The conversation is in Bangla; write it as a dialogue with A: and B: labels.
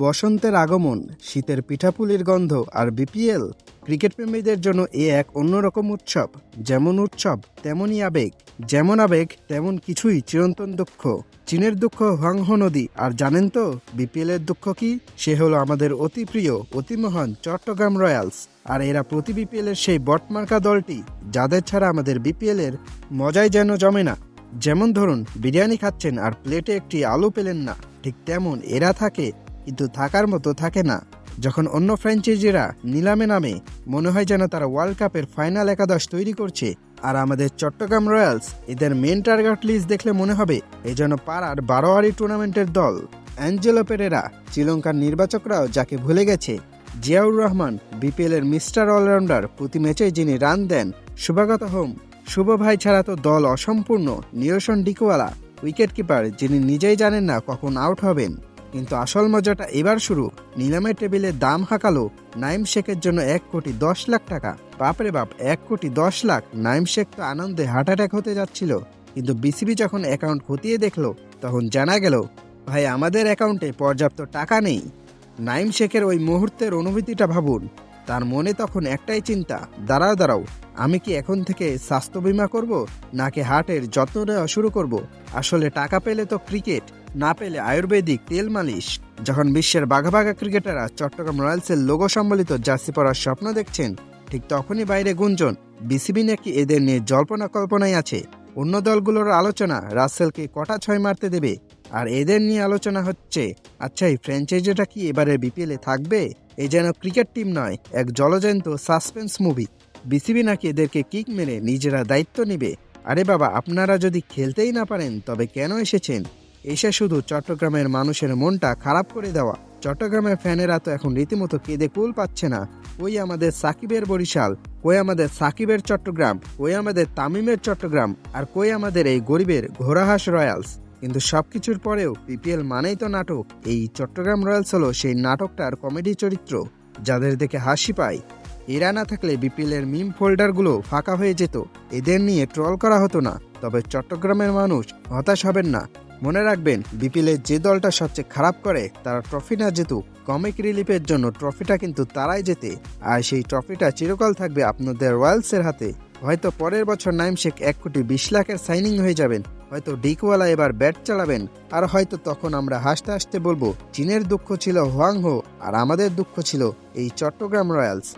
A: বসন্তের আগমন, শীতের পিঠাপুলির গন্ধ আর বিপিএল ক্রিকেট প্রেমীদের জন্য এক অন্যরকম উৎসব। যেমন উৎসব তেমনই আবেগ, যেমন আবেগ তেমন কিছুই চিরন্তন দুঃখ। চীনের দুঃখ হুয়াংহো নদী, আর জানেন তো বিপিএল এর দুঃখ কি? সে হলো আমাদের অতি প্রিয় অতি মহান চট্টগ্রাম রয়্যালস। আর এরা প্রতি বিপিএল এর সেই বটমার্কা দলটি, যাদের ছাড়া আমাদের বিপিএল এর মজাই যেন জমে না। যেমন ধরুন, বিরিয়ানি খাচ্ছেন আর প্লেটে একটি আলু পেলেন না, ঠিক তেমন এরা থাকে, কিন্তু থাকার মতো থাকে না। যখন অন্য ফ্র্যাঞ্চাইজিরা নিলামে নামে, মনে হয় যেন তারা ওয়ার্ল্ড কাপের ফাইনাল একাদশ তৈরি করছে। আর আমাদের চট্টগ্রাম রয়্যালস, এদের মেন টার্গেট লিস্ট দেখলে মনে হবে এই যেন পাড়ার বারোয়ারি টুর্নামেন্টের দল। অ্যাঞ্জেলো পেরেরা, শ্রীলঙ্কার নির্বাচকরাও যাকে ভুলে গেছে। জিয়াউর রহমান, বিপিএল এর মিস্টার অলরাউন্ডার, প্রতি ম্যাচে যিনি রান দেন। শুভাগত হোম, শুভ ভাই ছাড়া তো দল অসম্পূর্ণ। নিরসন ডিকোয়ালা, উইকেট কিপার, যিনি নিজেই জানেন না কখন আউট হবেন। কিন্তু আসল মজাটা এবার শুরু। নিলামের টেবিলে দাম হাঁকালো নাইম শেখের জন্য 1,10,00,000 টাকা। বাপরে বাপ, 1,10,00,000! নাইম শেখ তো আনন্দে হার্ট অ্যাটাক হতে যাচ্ছিল। কিন্তু বিসিবি যখন অ্যাকাউন্ট খতিয়ে দেখলো, তখন জানা গেল ভাই, আমাদের অ্যাকাউন্টে পর্যাপ্ত টাকা নেই। নাইম শেখের ওই মুহূর্তের অনুভূতিটা ভাবুন। তার মনে তখন একটাই চিন্তা, দাঁড়াও, আমি কি এখন থেকে স্বাস্থ্য বীমা করব, নাকি হার্টের যত্ন নেওয়া শুরু করব? আসলে টাকা পেলে তো ক্রিকেট, না পেলে আয়ুর্বেদিক তেল মালিশ। যখন বিশ্বের বাঘা ক্রিকেটাররা চট্টগ্রাম রয়্যালসের লোগো সম্বলিত জার্সি পরার স্বপ্ন দেখছেন, ঠিক তখনই বাইরে গুঞ্জন বিসিবি নাকি এদের নিয়ে জল্পনা কল্পনায় আছে। অন্য দলগুলোর আলোচনা রাসেলকে কটা 6 মারতে দেবে, আর এদের নিয়ে আলোচনা হচ্ছে আচ্ছা, এই ফ্র্যাঞ্চাইজিটা কি এবারে বিপিএলে থাকবে? এই যেন ক্রিকেট টিম নয়, এক জলজ্যান্ত সাসপেন্স মুভি। বিসিবি নাকি এদেরকে কিক মেরে নিজেরা দায়িত্ব নিবে। আরে বাবা, আপনারা যদি খেলতেই না পারেন তবে কেন এসেছেন? এসে শুধু চট্টগ্রামের মানুষের মনটা খারাপ করে দেওয়া। চট্টগ্রামের ফ্যানেরা তো এখন রীতিমতো কেঁদে কুল পাচ্ছে না। কই আমাদের সাকিবের বরিশাল, কই আমাদের সাকিবের চট্টগ্রাম, কই আমাদের তামিমের চট্টগ্রাম, আর কই আমাদের এই গরিবের ঘোড়াহাঁস রয়্যালস? কিন্তু সবকিছুর পরেও বিপিএল মানেই তো নাটক। এই চট্টগ্রাম রয়্যালস হলো সেই নাটকটার কমেডি চরিত্র, যাদের দেখে হাসি পায়। এরা না থাকলে বিপিএল এর মিম ফোল্ডারগুলো ফাঁকা হয়ে যেত, এদের নিয়ে ট্রল করা হতো না। তবে চট্টগ্রামের মানুষ হতাশ হবেন না। মনে রাখবেন, বিপিএল এর যে দলটা সবচেয়ে খারাপ করে তারা ট্রফি না জেতুক, কমিক রিলিফের জন্য ট্রফিটা কিন্তু তারাই জেতে। আর সেই ট্রফিটা চিরকাল থাকবে আপনাদের রয়্যালসের হাতে। হয়তো পরের বছর নাইম শেখ 1,20,00,000-এর সাইনিং হয়ে যাবেন, হয়তো ডিকওয়ালা এবার ব্যাট চালাবেন, আর হয়তো তখন আমরা হাসতে হাসতে বলবো চীনের দুঃখ ছিল হুয়াংহো, আর আমাদের দুঃখ ছিল এই চট্টগ্রাম রয়্যালস।